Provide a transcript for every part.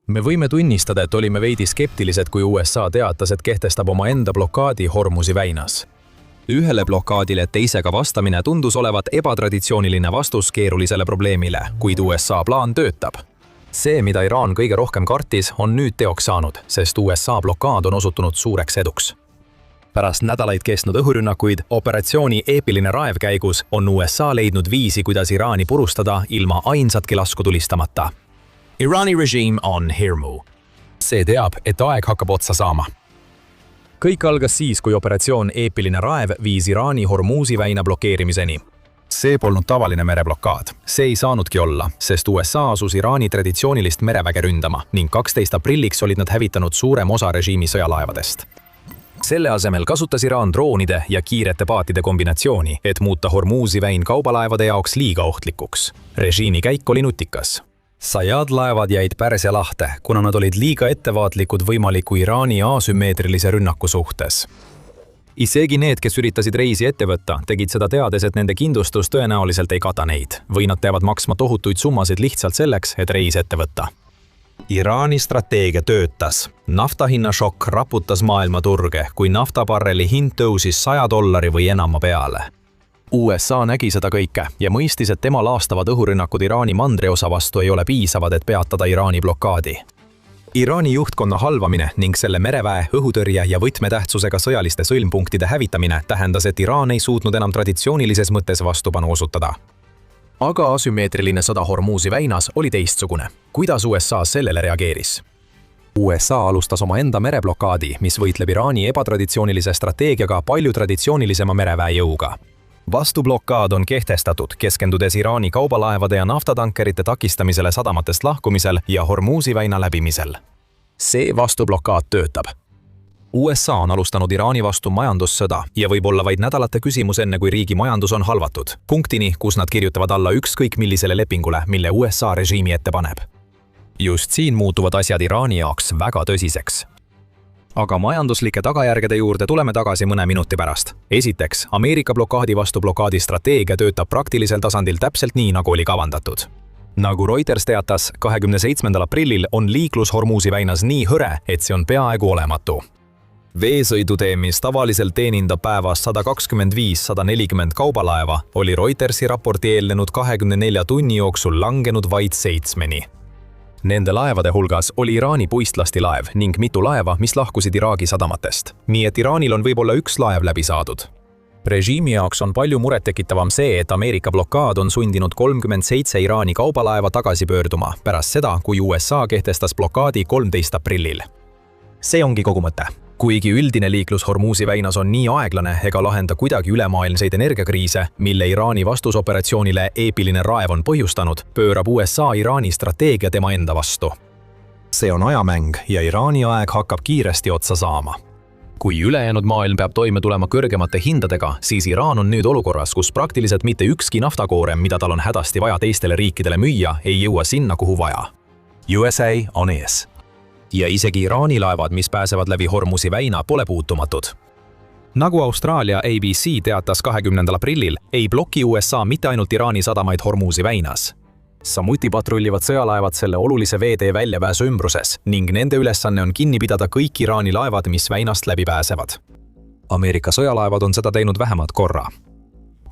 Me võime tunnistada, et olime veidi skeptilised, kui USA teatas, et kehtestab omaenda blokaadi Hormuzi väinas. Ühele blokaadile teisega vastamine tundus olevat ebatraditsiooniline vastus keerulisele probleemile, kuid USA plaan töötab. See, mida Iraan kõige rohkem kartis, on nüüd teoks saanud, sest USA blokaad on osutunud suureks eduks. Pärast nädalaid kestnud õhurünnakuid operatsiooni Eepiline raev käigus on USA leidnud viisi, kuidas Iraani purustada ilma ainsatki lasku tulistamata. Iraani režiim on hirmu. See teab, et aeg hakkab otsa saama. Kõik algas siis, kui operatsioon Eepiline raev viis Iraani Hormuzi väina blokeerimiseni. See polnud tavaline mereblokaad. See ei saanudki olla, sest USA asus Iraani traditsioonilist mereväge ründama ning 12 aprilliks olid nad hävitanud suurem osa režiimi sõjalaevadest. Selle asemel kasutas Iraan droonide ja kiirete paatide kombinatsiooni, et muuta Hormuzi väin kaubalaevade jaoks liiga ohtlikuks. Režiimi käik oli nutikas. Sajad-laevad jäid Pärsia lahte, kuna nad olid liiga ettevaatlikud võimaliku Iraani asümmeetrilise rünnaku suhtes. Isegi need, kes üritasid reisi ette võtta, tegid seda teades, et nende kindlustus tõenäoliselt ei kata neid, või nad peavad maksma tohutuid summasid lihtsalt selleks, et reis ette võtta. Iraani strateegia töötas. Naftahinna šokk raputas maailmaturge, kui naftabarreli hind tõusis $100 või enama peale. USA nägi seda kõike ja mõistis, et tema laastavad õhurünnakud Iraani mandriosa vastu ei ole piisavad, et peatada Iraani blokaadi. Iraani juhtkonna halvamine ning selle mereväe, õhutõrje ja võtmetähtsusega sõjaliste sõlmpunktide hävitamine tähendas, et Iraan ei suutnud enam traditsioonilises mõttes vastupanu osutada. Aga asümmeetriline sõda Hormuzi väinas oli teistsugune. Kuidas USA sellele reageeris? USA alustas omaenda mereblokaadi, mis võitleb Iraani ebatraditsioonilise strateegiaga palju traditsioonilisema mereväe jõuga. Vastublokaad on kehtestatud, keskendudes Iraani kaubalaevade ja naftatankerite takistamisele sadamatest lahkumisel ja Hormuzi väina läbimisel. See vastublokaad töötab. USA on alustanud Iraani vastu majandussõda ja võib olla vaid nädalate küsimus enne, kui riigi majandus on halvatud. Punktini, kus nad kirjutavad alla ükskõik millisele lepingule, mille USA režiimi ette paneb. Just siin muutuvad asjad Iraani jaoks väga tõsiseks. Aga majanduslike tagajärgede juurde tuleme tagasi mõne minuti pärast. Esiteks, Ameerika blokaadi vastu blokaadi strateegia töötab praktilisel tasandil täpselt nii, nagu oli kavandatud. Nagu Reuters teatas, 27. aprillil on liiklus Hormuzi väinas nii hõre, et see on peaaegu olematu. Veesõidutee, mis tavaliselt teenindab päevas 125–140 kaubalaeva, oli Reutersi raporti eelnenud 24 tunni jooksul langenud vaid 7-ni. Nende laevade hulgas oli Iraani puistlastilaev ning mitu laeva, mis lahkusid Iraagi sadamatest. Nii et Iraanil on võib-olla üks laev läbi saadud. Režiimi jaoks on palju murettekitavam see, et Ameerika blokaad on sundinud 37 Iraani kaubalaeva tagasi pöörduma pärast seda, kui USA kehtestas blokaadi 13 aprillil. See ongi kogu mõte. Kuigi üldine liiklus Hormuzi väinas on nii aeglane ega lahenda kuidagi ülemaailmseid energiakriise, mille Iraani vastusoperatsioonile Eepiline raev on põhjustanud, pöörab USA Iraani strateegia tema enda vastu. See on ajamäng ja Iraani aeg hakkab kiiresti otsa saama. Kui ülejäänud maailm peab toime tulema kõrgemate hindadega, siis Iraan on nüüd olukorras, kus praktiliselt mitte ükski naftakoorem, mida tal on hädasti vaja teistele riikidele müüa, ei jõua sinna, kuhu vaja. USA on ees. Ja isegi Iraani laevad, mis pääsevad läbi Hormuzi väina, pole puutumatud. Nagu Austraalia ABC teatas 20. aprillil, ei bloki USA mitte ainult Iraani sadamaid Hormuzi väinas. Samuti patrullivad sõjalaevad selle olulise veetee väljapääsu ümbruses ning nende ülesanne on kinni pidada kõik Iraani laevad, mis väinast läbi pääsevad. Ameerika sõjalaevad on seda teinud vähemalt korra.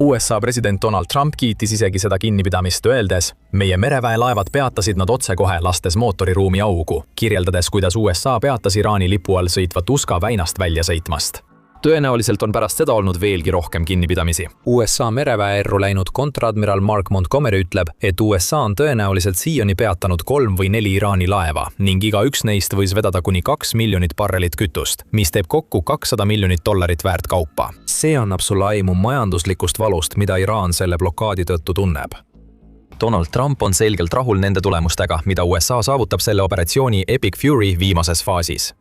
USA president Donald Trump kiitis isegi seda kinnipidamist öeldes, meie mereväe laevad peatasid nad otsekohe, lastes mootoriruumi augu, kirjeldades, kuidas USA peatas Iraani lipu all sõitvat Uska väinast välja sõitmast. Tõenäoliselt on pärast seda olnud veelgi rohkem kinnipidamisi. USA mereväe erru läinud kontradmiral Mark Montgomery ütleb, et USA on tõenäoliselt siiani peatanud 3 või 4 Iraani laeva ning iga üks neist võis vedada kuni 2 miljonit barrelit kütust, mis teeb kokku $200 miljonit väärt kaupa. See annab sulle aimu majanduslikust valust, mida Iraan selle blokaadi tõttu tunneb. Donald Trump on selgelt rahul nende tulemustega, mida USA saavutab selle operatsiooni Epic Fury viimases faasis.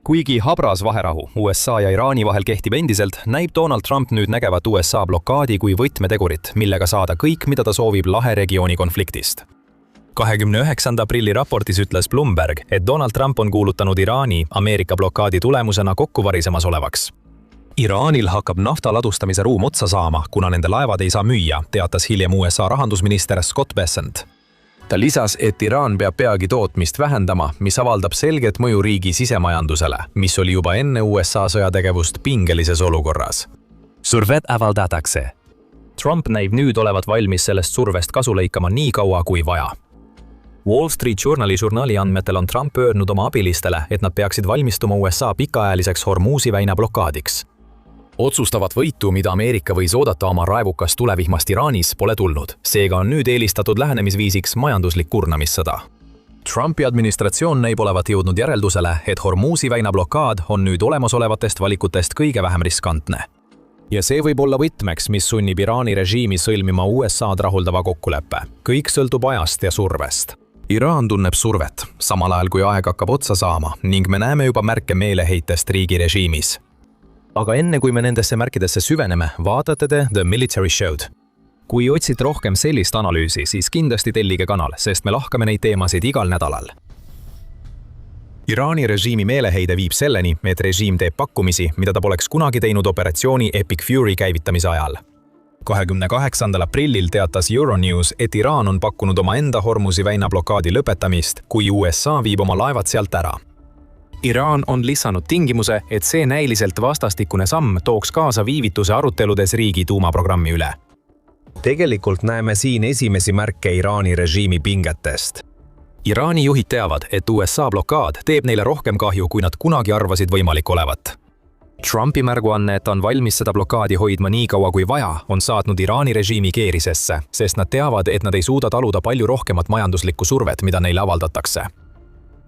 Kuigi habras vaherahu USA ja Iraani vahel kehtib endiselt, näib Donald Trump nüüd nägevat USA blokaadi kui võtmetegurit, millega saada kõik, mida ta soovib Lahe regiooni konfliktist. 29. aprilli raportis ütles Bloomberg, et Donald Trump on kuulutanud Iraani Ameerika blokaadi tulemusena kokkuvarisemas olevaks. Iraanil hakkab nafta ladustamise ruum otsa saama, kuna nende laevad ei saa müüa, teatas hiljem USA rahandusminister Scott Bessent. Ta lisas, et Iraan peab peagi tootmist vähendama, mis avaldab selget mõju riigi sisemajandusele, mis oli juba enne USA sõjategevust pingelises olukorras. Survet avaldatakse. Trump näib nüüd olevat valmis sellest survest kasu lõikama nii kaua kui vaja. Wall Street Journali andmetel on Trump öelnud oma abilistele, et nad peaksid valmistuma USA pikaajaliseks Hormuzi väina blokaadiks. Otsustavat võitu, mida Ameerika võis oodata oma raevukast tulevihmast Iraanis, pole tulnud. Seega on nüüd eelistatud lähenemisviisiks majanduslik kurnamissõda. Trumpi administratsioon näib olevat jõudnud järeldusele, et Hormuzi väina blokaad on nüüd olemasolevatest valikutest kõige vähem riskantne. Ja see võib olla võtmeks, mis sunnib Iraani režiimi sõlmima USA'd rahuldava kokkuleppe. Kõik sõltub ajast ja survest. Iraan tunneb survet, samal ajal kui aeg hakkab otsa saama ning me näeme juba märke meeleheitest riigi režiimis. Aga enne kui me nendesse märkidesse süveneme, vaatate te The Military Show'd. Kui otsid rohkem sellist analüüsi, siis kindlasti tellige kanal, sest me lahkame neid teemasid igal nädalal. Iraani režiimi meeleheide viib selleni, et režiim teeb pakkumisi, mida ta poleks kunagi teinud operatsiooni Epic Fury käivitamise ajal. 28. aprillil teatas Euronews, et Iraan on pakkunud oma enda Hormuzi väina blokaadi lõpetamist, kui USA viib oma laevad sealt ära. Iraan on lisanud tingimuse, et see näiliselt vastastikune samm tooks kaasa viivituse aruteludes riigi tuumaprogrammi üle. Tegelikult näeme siin esimesi märke Iraani režiimi pingetest. Iraani juhid teavad, et USA blokaad teeb neile rohkem kahju, kui nad kunagi arvasid võimalik olevat. Trumpi märguanne, et on valmis seda blokaadi hoidma nii kaua kui vaja, on saatnud Iraani režiimi keerisesse, sest nad teavad, et nad ei suuda taluda palju rohkemat majanduslikku survet, mida neile avaldatakse.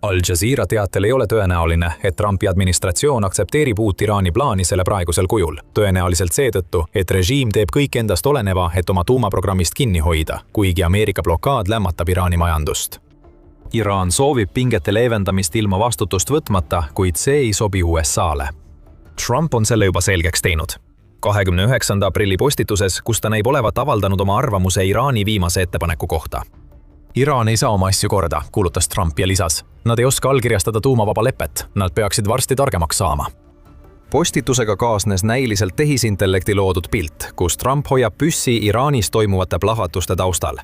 Al Jazeera teatel ei ole tõenäoline, et Trumpi administratsioon aktsepteerib uut Iraani plaani selle praegusel kujul. Tõenäoliselt seetõttu, et režiim teeb kõik endast oleneva, et oma tuumaprogrammist kinni hoida, kuigi Ameerika blokaad lämmatab Iraani majandust. Iraan soovib pingete leevendamist ilma vastutust võtmata, kuid see ei sobi USA'le. Trump on selle juba selgeks teinud. 29. aprilli postituses, kus ta näib olevat avaldanud oma arvamuse Iraani viimase ettepaneku kohta. Iraan ei saa oma asju korda, kuulutas Trump ja lisas. Nad ei oska allkirjastada tuumavaba lepet, nad peaksid varsti targemaks saama. Postitusega kaasnes näiliselt tehisintellekti loodud pilt, kus Trump hoiab püssi Iraanis toimuvate plahvatuste taustal.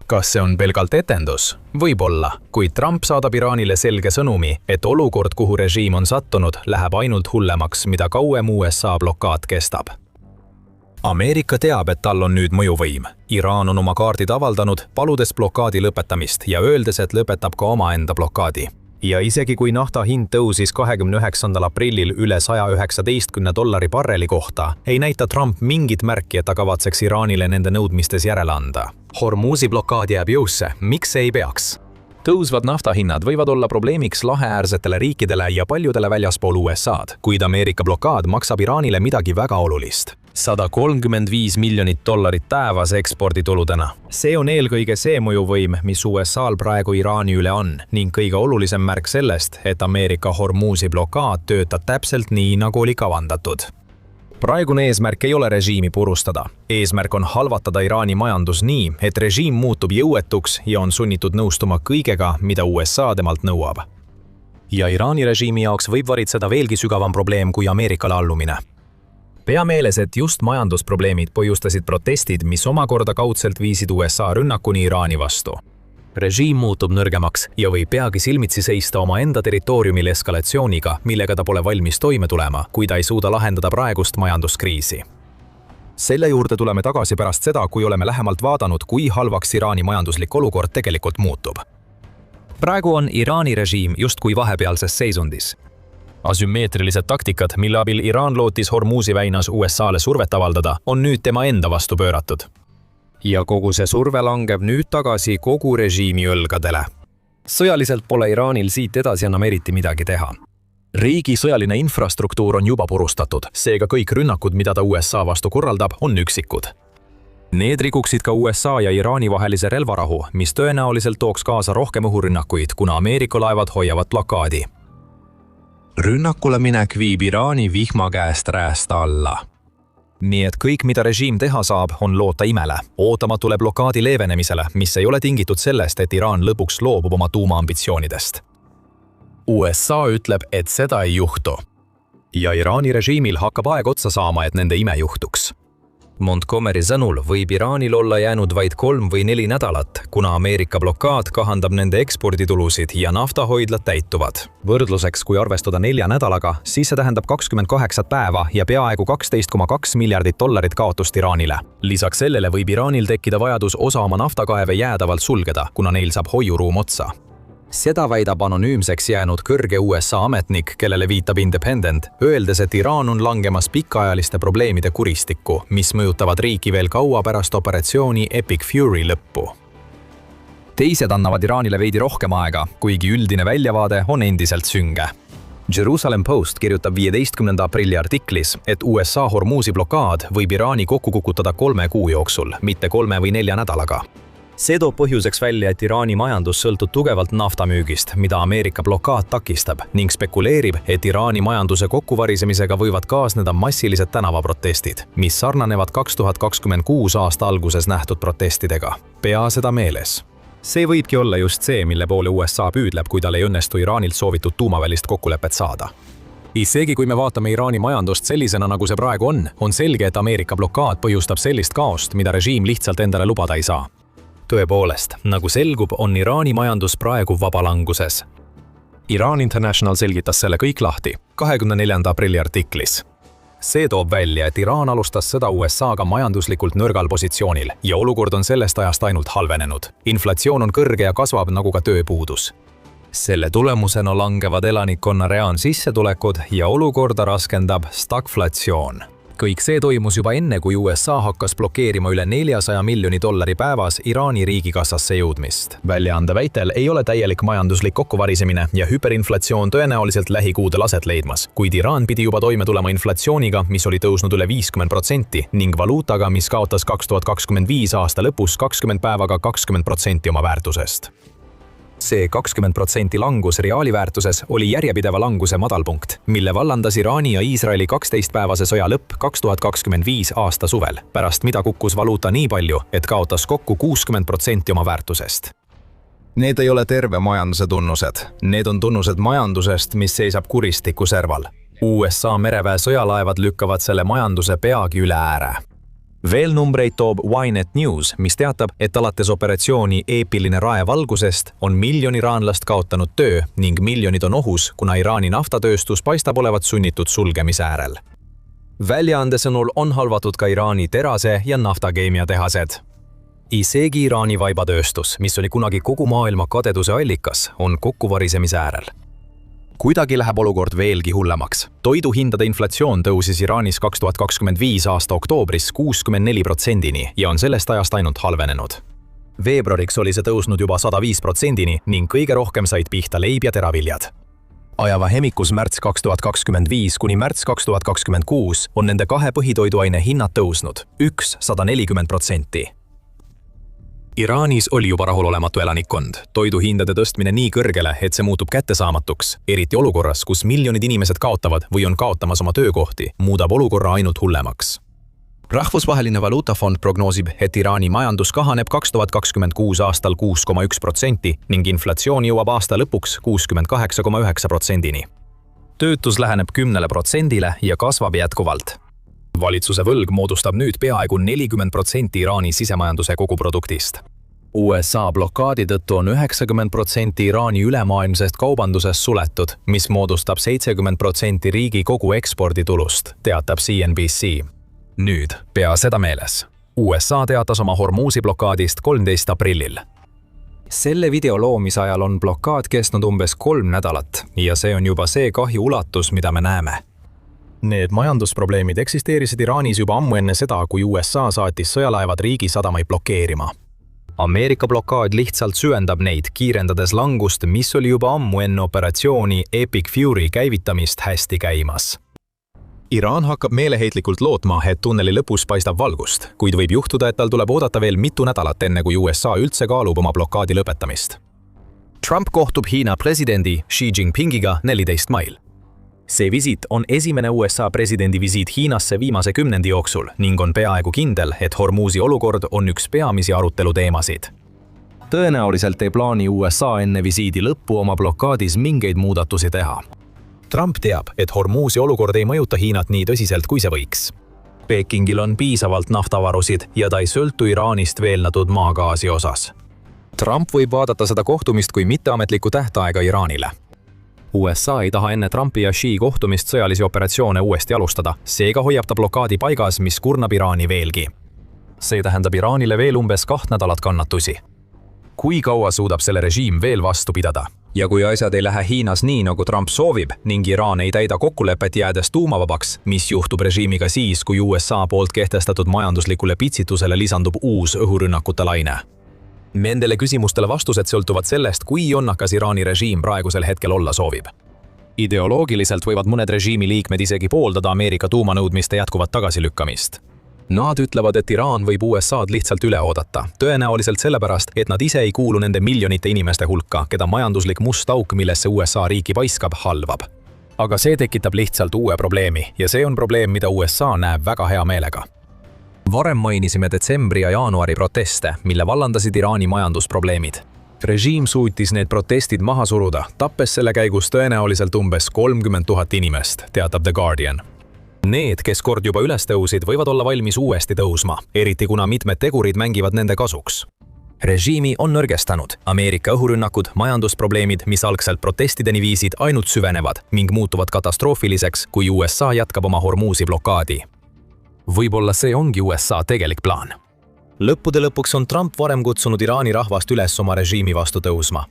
Kas see on pelgalt etendus? Võib-olla, kuid Trump saadab Iraanile selge sõnumi, et olukord, kuhu režiim on sattunud, läheb ainult hullemaks, mida kauem USA blokaad kestab. Ameerika teab, et tal on nüüd mõjuvõim. Iraan on oma kaardid avaldanud, paludes blokaadi lõpetamist ja öeldes, et lõpetab ka omaenda blokaadi. Ja isegi kui nafta hind tõusis 29. aprillil üle $119 barreli kohta, ei näita Trump mingit märki, et ta kavatseks Iraanile nende nõudmistes järele anda. Hormuzi blokaad jääb jõusse, miks see ei peaks? Tõusvad naftahinnad võivad olla probleemiks laheäärsetele riikidele ja paljudele väljaspool USA'd, kuid Ameerika blokaad maksab Iraanile midagi väga olulist. $135 miljonit päevas ekspordituludena. See on eelkõige see mõjuvõim, mis USA'l praegu Iraani üle on, ning kõige olulisem märk sellest, et Ameerika Hormuzi blokaad töötab täpselt nii, nagu oli kavandatud. Praegune eesmärk ei ole režiimi purustada. Eesmärk on halvatada Iraani majandus nii, et režiim muutub jõuetuks ja on sunnitud nõustuma kõigega, mida USA temalt nõuab. Ja Iraani režiimi jaoks võib varitseda veelgi sügavam probleem kui Ameerikale allumine. Pea meeles, et just majandusprobleemid põhjustasid protestid, mis omakorda kaudselt viisid USA rünnakuni Iraani vastu. Režiim muutub nõrgemaks ja võib peagi silmitsi seista oma enda territooriumil eskalatsiooniga, millega ta pole valmis toime tulema, kui ta ei suuda lahendada praegust majanduskriisi. Selle juurde tuleme tagasi pärast seda, kui oleme lähemalt vaadanud, kui halvaks Iraani majanduslik olukord tegelikult muutub. Praegu on Iraani režiim justkui vahepealses seisundis. Asümmeetrilised taktikad, mille abil Iraan lootis Hormuzi väinas USA'le survet avaldada, on nüüd tema enda vastu pööratud. Ja kogu see surve langeb nüüd tagasi kogu režiimi õlgadele. Sõjaliselt pole Iraanil siit edasi enam eriti midagi teha. Riigi sõjaline infrastruktuur on juba purustatud, seega kõik rünnakud, mida ta USA vastu korraldab, on üksikud. Need rikuksid ka USA ja Iraani vahelise relvarahu, mis tõenäoliselt tooks kaasa rohkem õhurünnakuid, kuna Ameerika laevad hoiavad blokaadi. Rünnakule minek viib Iraani vihma käest räästa alla. Nii et kõik, mida režiim teha saab, on loota imele, ootamatule blokaadi leevenemisele, mis ei ole tingitud sellest, et Iraan lõpuks loobub oma tuumaambitsioonidest. USA ütleb, et seda ei juhtu. Ja Iraani režiimil hakkab aeg otsa saama, et nende ime juhtuks. Montgomery sõnul võib Iraanil olla jäänud vaid 3 või 4 nädalat, kuna Ameerika blokaad kahandab nende eksporditulusid ja naftahoidlad täituvad. Võrdluseks, kui arvestada 4 nädalaga, siis see tähendab 28 päeva ja peaaegu $12,2 miljardit kaotust Iraanile. Lisaks sellele võib Iraanil tekkida vajadus osa oma naftakaeve jäädavalt sulgeda, kuna neil saab hoiuruum otsa. Seda väidab anonüümseks jäänud kõrge USA ametnik, kellele viitab Independent, öeldes, et Iraan on langemas pikaajaliste probleemide kuristikku, mis mõjutavad riiki veel kaua pärast operatsiooni Epic Fury lõppu. Teised annavad Iraanile veidi rohkem aega, kuigi üldine väljavaade on endiselt sünge. Jerusalem Post kirjutab 15. aprilli artiklis, et USA Hormuzi blokaad võib Iraani kokku kukutada 3 kuu jooksul, mitte 3 või 4 nädalaga. See toob põhjuseks välja, et Iraani majandus sõltub tugevalt naftamüügist, mida Ameerika blokaad takistab, ning spekuleerib, et Iraani majanduse kokkuvarisemisega võivad kaasneda massilised tänavaprotestid, mis sarnanevad 2026 aasta alguses nähtud protestidega. Pea seda meeles. See võibki olla just see, mille poole USA püüdleb, kui tal ei õnnestu Iraanilt soovitud tuumavälist kokkulepet saada. Isegi kui me vaatame Iraani majandust sellisena, nagu see praegu on selge, et Ameerika blokaad põhjustab sellist kaost, mida režiim lihtsalt endale lubada ei saa. Tõepoolest, nagu selgub, on Iraani majandus praegu vabalanguses. Iran International selgitas selle kõik lahti 24. aprilli artiklis. See toob välja, et Iraan alustas sõda USA-ga majanduslikult nõrgal positsioonil ja olukord on sellest ajast ainult halvenenud. Inflatsioon on kõrge ja kasvab nagu ka tööpuudus. Selle tulemusena langevad elanikkonna reaalsissetulekud ja olukorda raskendab stagflatsioon. Kõik see toimus juba enne, kui USA hakkas blokeerima üle $400 miljoni päevas Iraani riigikassasse jõudmist. Väljaande väitel ei ole täielik majanduslik kokkuvarisemine ja hüperinflatsioon tõenäoliselt lähikuudel aset leidmas, kuid Iraan pidi juba toime tulema inflatsiooniga, mis oli tõusnud üle 50% ning valuutaga, mis kaotas 2025 aasta lõpus 20 päevaga 20% oma väärtusest. See 20% langus reaaliväärtuses oli järjepideva languse madalpunkt, mille vallandas Iraani ja Iisraeli 12-päevase sõja lõpp 2025 aasta suvel, pärast mida kukkus valuuta nii palju, et kaotas kokku 60% oma väärtusest. Need ei ole terve majanduse tunnused. Need on tunnused majandusest, mis seisab kuristiku serval. USA mereväe sõjalaevad lükkavad selle majanduse peagi üle ääre. Veel numbreid toob Ynet News, mis teatab, et alates operatsiooni Eepiline rae valgusest on 1 miljon iraanlast kaotanud töö ning miljonid on ohus, kuna Iraani naftatööstus paistab olevat sunnitud sulgemise äärel. Väljaande sõnul on halvatud ka Iraani terase- ja naftakeemiatehased. Isegi Iraani vaibatööstus, mis oli kunagi kogu maailma kadeduse allikas, on kokkuvarisemise äärel. Kuidagi läheb olukord veelgi hullemaks. Toiduhindade inflatsioon tõusis Iraanis 2025 aasta oktoobris 64%-ni ja on sellest ajast ainult halvenenud. Veebruariks oli see tõusnud juba 105%-ni ning kõige rohkem said pihta leib ja teraviljad. Ajavahemikus märts 2025 kuni märts 2026 on nende 2 põhitoiduaine hinnad tõusnud, üks 140%. Iraanis oli juba rahulolematu elanikkond. Toiduhindade tõstmine nii kõrgele, et see muutub kättesaamatuks, eriti olukorras, kus miljonid inimesed kaotavad või on kaotamas oma töökohti, muudab olukorra ainult hullemaks. Rahvusvaheline valuutafond prognoosib, et Iraani majandus kahaneb 2026 aastal 6,1% ning inflatsioon jõuab aasta lõpuks 68,9%-ni. Töötus läheneb 10%-le ja kasvab jätkuvalt. Valitsuse võlg moodustab nüüd peaaegu 40% Iraani sisemajanduse koguproduktist. USA blokaadi tõttu on 90% Iraani ülemaailmsest kaubandusest suletud, mis moodustab 70% riigi kogu eksporditulust, teatab CNBC. Nüüd, pea seda meeles. USA teatas oma Hormuzi blokaadist 13. aprillil. Selle video loomise ajal on blokaad kestnud umbes 3 nädalat ja see on juba see kahju ulatus, mida me näeme. Need majandusprobleemid eksisteerisid Iraanis juba ammu enne seda, kui USA saatis sõjalaevad riigi sadamaid blokeerima. Ameerika blokaad lihtsalt süvendab neid, kiirendades langust, mis oli juba ammu enne operatsiooni Epic Fury käivitamist hästi käimas. Iraan hakkab meeleheitlikult lootma, et tunneli lõpus paistab valgust, kuid võib juhtuda, et tal tuleb oodata veel mitu nädalat enne, kui USA üldse kaalub oma blokaadi lõpetamist. Trump kohtub Hiina presidendi Xi Jinpingiga 14. mail. See visiit on esimene USA presidendi visiit Hiinasse viimase 10 jooksul ning on peaaegu kindel, et Hormuzi olukord on üks peamisi aruteluteemasid. Tõenäoliselt ei plaani USA enne visiidi lõppu oma blokaadis mingeid muudatusi teha. Trump teab, et Hormuzi olukord ei mõjuta Hiinat nii tõsiselt, kui see võiks. Pekingil on piisavalt naftavarusid ja ta ei sõltu Iraanist veeldatud maagaasi osas. Trump võib vaadata seda kohtumist kui mitteametlikku tähtaega Iraanile. USA ei taha enne Trumpi ja Xi kohtumist sõjalisi operatsioone uuesti alustada, seega hoiab ta blokaadi paigas, mis kurnab Iraani veelgi. See tähendab Iraanile veel umbes 2 nädalat kannatusi. Kui kaua suudab selle režiim veel vastu pidada? Ja kui asjad ei lähe Hiinas nii, nagu Trump soovib ning Iraan ei täida kokkulepet jäädes tuumavabaks, mis juhtub režiimiga siis, kui USA poolt kehtestatud majanduslikule pitsitusele lisandub uus õhurünnakute laine? Nendele küsimustele vastused sõltuvad sellest, kui jonnakas Iraani režiim praegusel hetkel olla soovib. Ideoloogiliselt võivad mõned režiimi liikmed isegi pooldada Ameerika tuumanõudmiste jätkuvat tagasilükkamist. Nad ütlevad, et Iraan võib USA'd lihtsalt üle oodata, tõenäoliselt sellepärast, et nad ise ei kuulu nende miljonite inimeste hulka, keda majanduslik must auk, millesse USA riiki paiskab, halvab. Aga see tekitab lihtsalt uue probleemi ja see on probleem, mida USA näeb väga hea meelega. Varem mainisime detsembri ja jaanuari proteste, mille vallandasid Iraani majandusprobleemid. Režiim suutis need protestid maha suruda, tappes selle käigus tõenäoliselt umbes 30 000 inimest, teatab The Guardian. Need, kes kord juba üles tõusid, võivad olla valmis uuesti tõusma, eriti kuna mitmed tegurid mängivad nende kasuks. Režiimi on nõrgestanud. Ameerika õhurünnakud, majandusprobleemid, mis algselt protestideni viisid, ainult süvenevad ning muutuvad katastroofiliseks, kui USA jätkab oma Hormuzi blokaadi. Võib-olla see ongi USA tegelik plaan. Lõppude lõpuks on Trump varem kutsunud Iraani rahvast üles oma režiimi vastu tõusma.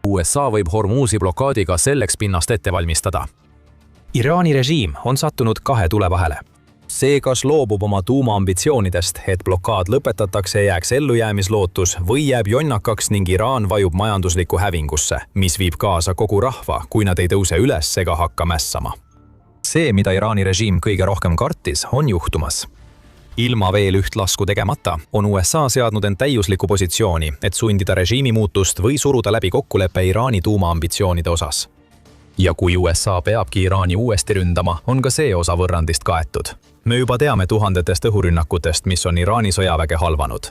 USA võib Hormuzi blokaadiga selleks pinnast ette valmistada. Iraani režiim on sattunud 2 tule vahele. See, kas loobub oma tuumaambitsioonidest, et blokaad lõpetatakse ja jääks ellujäämislootus või jääb jonnakaks ning Iraan vajub majanduslikku hävingusse, mis viib kaasa kogu rahva, kui nad ei tõuse üles ega hakka mässama. See, mida Iraani režiim kõige rohkem kartis, on juhtumas. Ilma veel üht lasku tegemata on USA seadnud end täiuslikku positsiooni, et sundida režiimi muutust või suruda läbi kokkulepe Iraani tuumaambitsioonide osas. Ja kui USA peabki Iraani uuesti ründama, on ka see osa võrrandist kaetud. Me juba teame tuhandetest õhurünnakutest, mis on Iraani sõjaväge halvanud.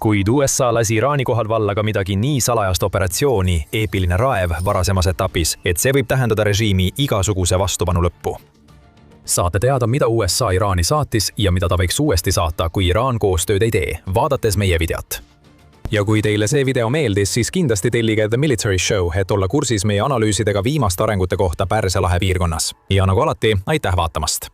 Kuid USA lasi Iraani kohal valla ka midagi nii salajast operatsiooni, eepiline raev varasemas etapis, et see võib tähendada režiimi igasuguse vastupanu lõppu. Saate teada, mida USA Iraani saatis ja mida ta võiks uuesti saata, kui Iraan koostööd ei tee, vaadates meie videot. Ja kui teile see video meeldis, siis kindlasti tellige The Military Show, et olla kursis meie analüüsidega viimaste arengute kohta Pärsia lahe piirkonnas. Ja nagu alati, aitäh vaatamast!